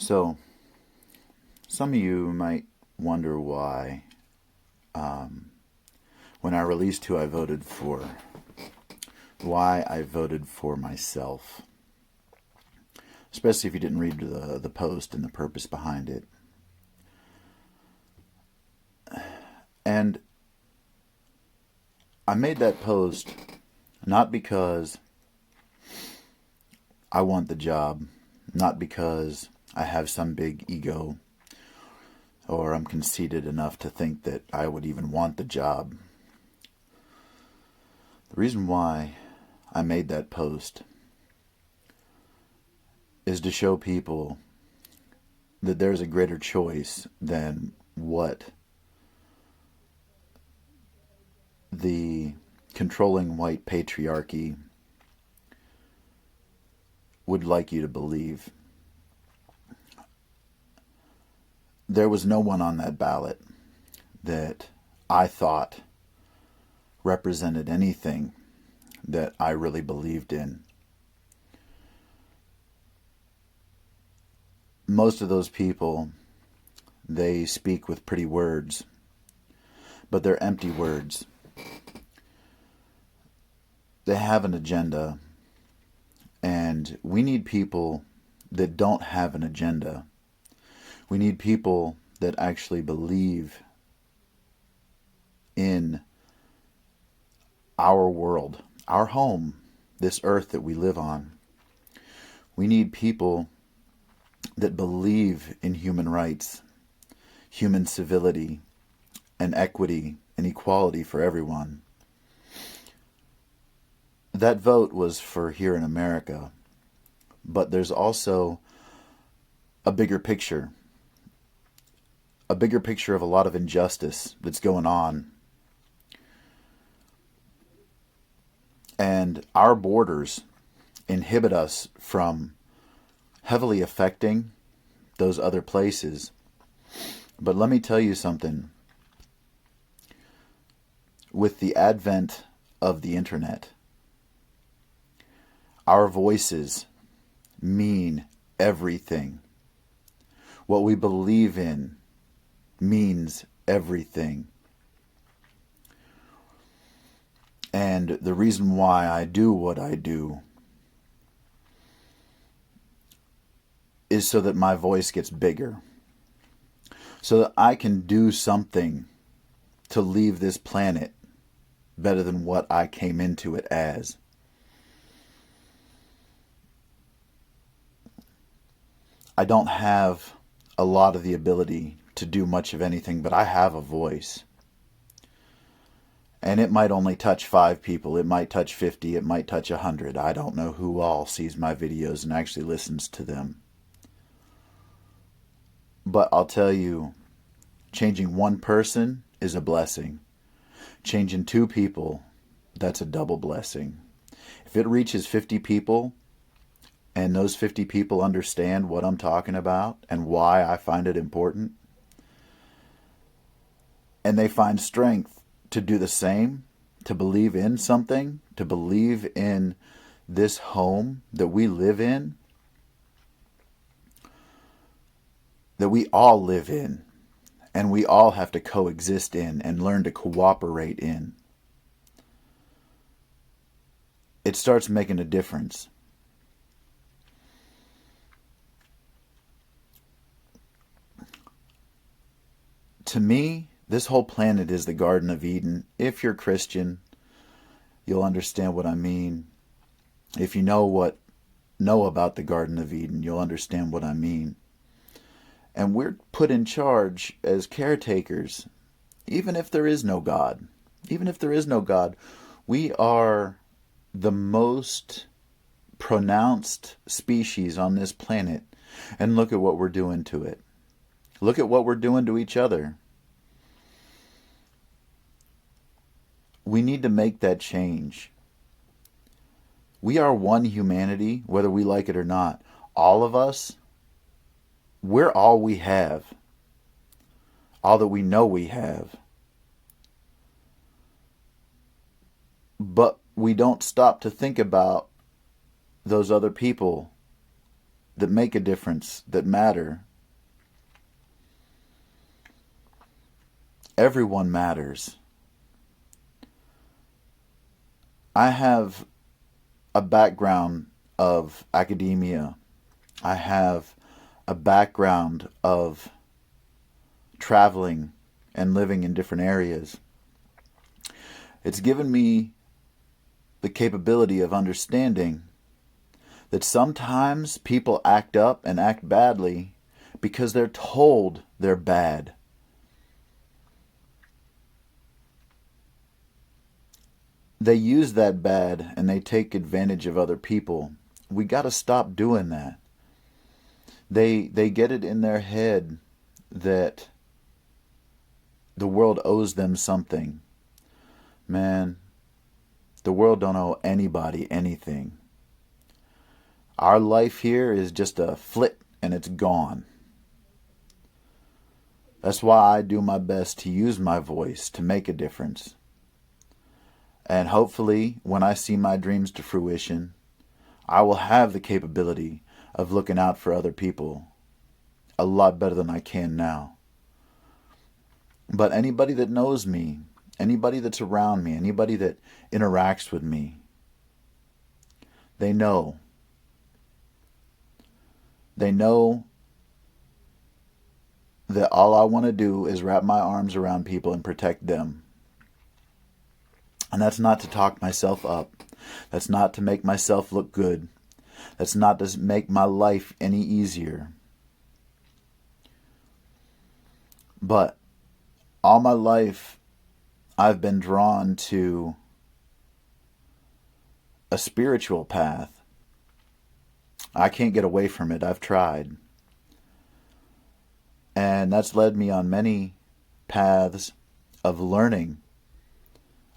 So, some of you might wonder when I released who I voted for, why I voted for myself. Especially if you didn't read the post and the purpose behind it. And I made that post not because I want the job, not because I have some big ego or I'm conceited enough to think that I would even want the job. The reason why I made that post is to show people that there's a greater choice than what the controlling white patriarchy would like you to believe. There was no one on that ballot that I thought represented anything that I really believed in. Most of those people, they speak with pretty words, but they're empty words. They have an agenda, and we need people that don't have an agenda. We need people that actually believe in our world, our home, this earth that we live on. We need people that believe in human rights, human civility, and equity and equality for everyone. That vote was for here in America, but there's also a bigger picture of a lot of injustice that's going on. And our borders inhibit us from heavily affecting those other places. But let me tell you something. With the advent of the internet, our voices mean everything. What we believe in means everything. And the reason why I do what I do is so that my voice gets bigger. So that I can do something to leave this planet better than what I came into it as. I don't have a lot of the ability to do much of anything, but I have a voice. And it might only touch 5 people, it might touch 50, it might touch 100. I don't know who all sees my videos and actually listens to them. But I'll tell you, changing one person is a blessing. Changing 2 people, that's a double blessing. If it reaches 50 people, and those 50 people understand what I'm talking about and why I find it important, and they find strength to do the same, to believe in something, to believe in this home that we live in, that we all live in, and we all have to coexist in and learn to cooperate in, it starts making a difference. To me, this whole planet is the Garden of Eden. If you're Christian, you'll understand what I mean. If you know about the Garden of Eden, you'll understand what I mean. And we're put in charge as caretakers, even if there is no God. Even if there is no God, we are the most pronounced species on this planet. And look at what we're doing to it. Look at what we're doing to each other. We need to make that change. We are one humanity, whether we like it or not. All of us, we're all we have. All that we know we have. But we don't stop to think about those other people that make a difference, that matter. Everyone matters. I have a background of academia. I have a background of traveling and living in different areas. It's given me the capability of understanding that sometimes people act up and act badly because they're told they're bad. They use that bad and they take advantage of other people. We got to stop doing that. They get it in their head that the world owes them something. Man, the world don't owe anybody anything. Our life here is just a flit and it's gone. That's why I do my best to use my voice to make a difference. And hopefully, when I see my dreams to fruition, I will have the capability of looking out for other people a lot better than I can now. But anybody that knows me, anybody that's around me, anybody that interacts with me, they know. They know that all I want to do is wrap my arms around people and protect them. And that's not to talk myself up. That's not to make myself look good. That's not to make my life any easier. But all my life, I've been drawn to a spiritual path. I can't get away from it. I've tried. And that's led me on many paths of learning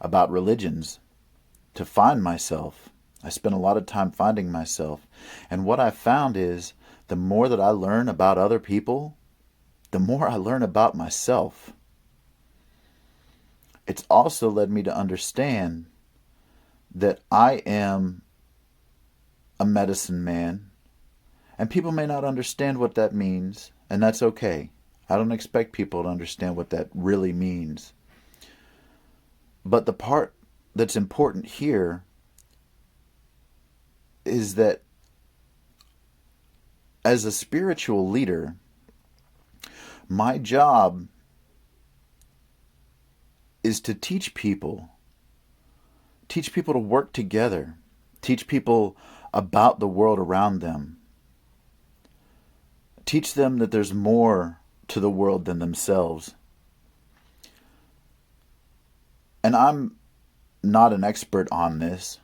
about religions to find myself. I spent a lot of time finding myself. And what I found is the more that I learn about other people, the more I learn about myself. It's also led me to understand that I am a medicine man, and people may not understand what that means, and that's okay. I don't expect people to understand what that really means. But the part that's important here is that as a spiritual leader, my job is to teach people to work together, teach people about the world around them, teach them that there's more to the world than themselves. And I'm not an expert on this.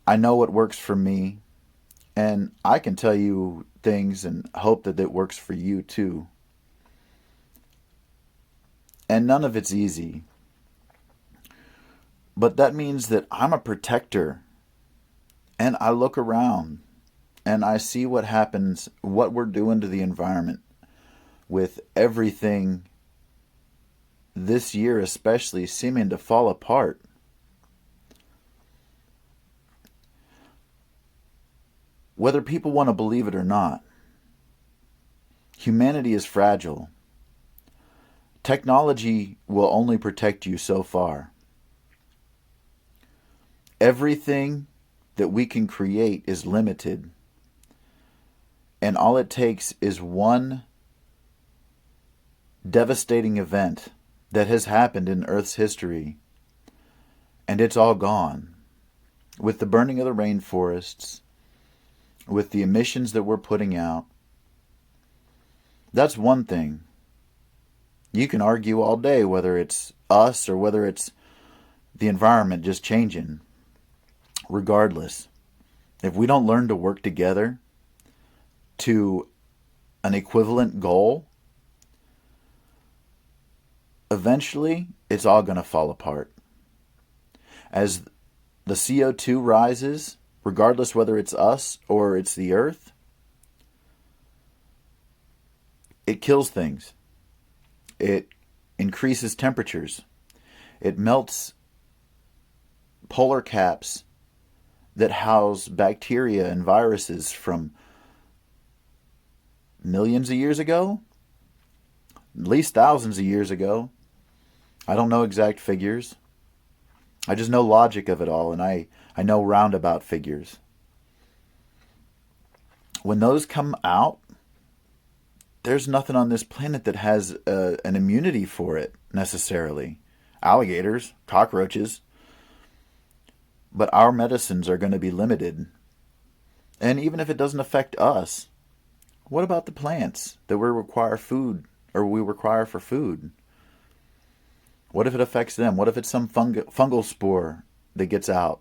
I know what works for me, and I can tell you things and hope that it works for you too. And none of it's easy. But that means that I'm a protector, and I look around and I see what happens, what we're doing to the environment with everything this year especially seeming to fall apart. Whether people want to believe it or not, humanity is fragile. Technology will only protect you so far. Everything that we can create is limited. And all it takes is one devastating event that has happened in Earth's history, and it's all gone. With the burning of the rainforests, with the emissions that we're putting out, that's one thing. You can argue all day whether it's us or whether it's the environment just changing. Regardless, if we don't learn to work together to an equivalent goal, eventually it's all going to fall apart. As the CO2 rises, regardless whether it's us or it's the earth, it kills things. It increases temperatures. It melts polar caps that house bacteria and viruses from millions of years ago, at least thousands of years ago. I don't know exact figures. I just know logic of it all, and I know roundabout figures. When those come out, there's nothing on this planet that has an immunity for it, necessarily. Alligators, cockroaches. But our medicines are going to be limited. And even if it doesn't affect us, what about the plants that we require for food? What if it affects them? What if it's some fungal spore that gets out?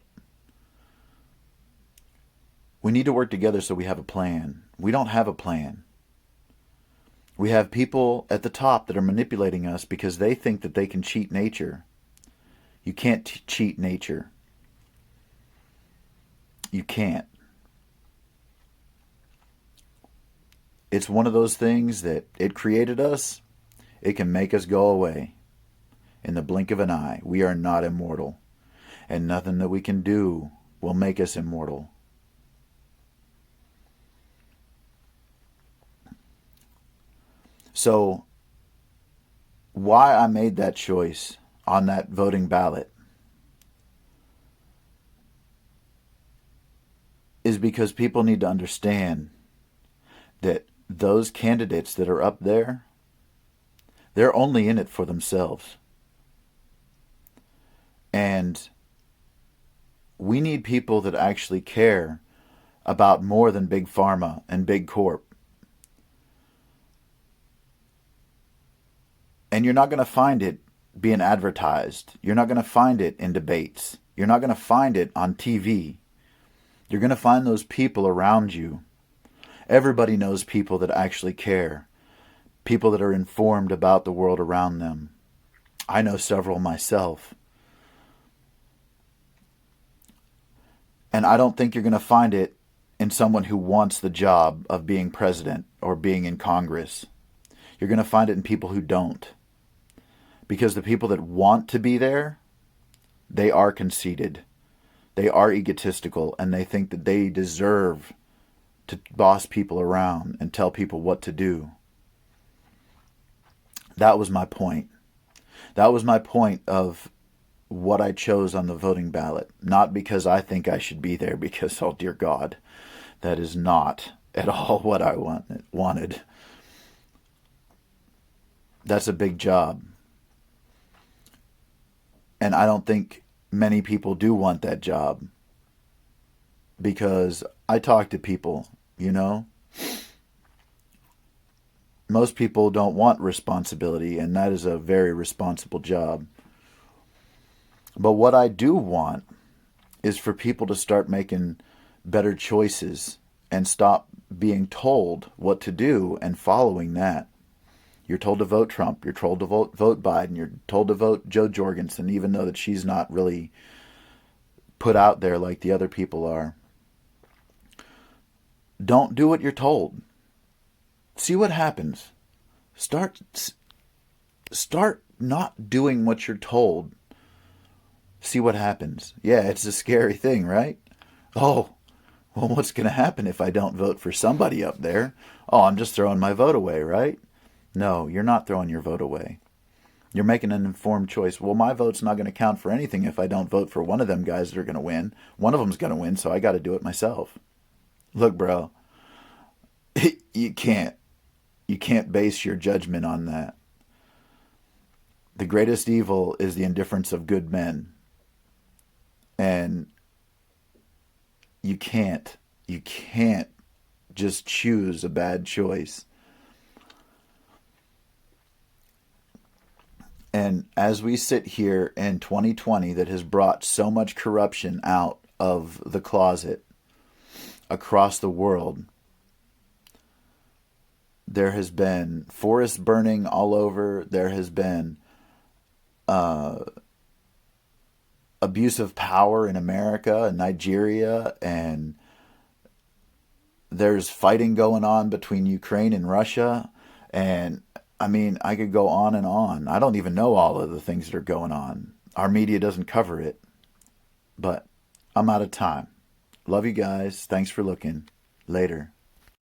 We need to work together so we have a plan. We don't have a plan. We have people at the top that are manipulating us because they think that they can cheat nature. You can't cheat nature. You can't. It's one of those things that it created us. It can make us go away in the blink of an eye. We are not immortal. And nothing that we can do will make us immortal. So, why I made that choice on that voting ballot is because people need to understand that those candidates that are up there, they're only in it for themselves. And we need people that actually care about more than big pharma and big corp. And you're not going to find it being advertised. You're not going to find it in debates. You're not going to find it on TV. You're going to find those people around you. Everybody knows people that actually care. People that are informed about the world around them. I know several myself. And I don't think you're going to find it in someone who wants the job of being president or being in Congress. You're going to find it in people who don't. Because the people that want to be there, they are conceited. They are egotistical, and they think that they deserve to boss people around and tell people what to do. That was my point. That was my point of what I chose on the voting ballot. Not because I think I should be there, because, oh dear God, that is not at all what I wanted. That's a big job. And I don't think many people do want that job. Because I talk to people, you know. Most people don't want responsibility, and that is a very responsible job. But what I do want is for people to start making better choices and stop being told what to do and following that. You're told to vote Trump. You're told to vote Biden. You're told to vote Joe Jorgensen, even though that she's not really put out there like the other people are. Don't do what you're told. See what happens. Start not doing what you're told. See what happens. Yeah, it's a scary thing, right? Oh, well, what's going to happen if I don't vote for somebody up there? Oh, I'm just throwing my vote away, right? No, you're not throwing your vote away. You're making an informed choice. Well, my vote's not going to count for anything if I don't vote for one of them guys that are going to win. One of them's going to win, so I got to do it myself. Look, bro, you can't base your judgment on that. The greatest evil is the indifference of good men. And you can't just choose a bad choice. And as we sit here in 2020 that has brought so much corruption out of the closet across the world, there has been forests burning all over. There has been abuse of power in America and Nigeria, and there's fighting going on between Ukraine and Russia, and I mean, I could go on and on. I don't even know all of the things that are going on. Our media doesn't cover it, but I'm out of time. Love you guys. Thanks for looking. Later.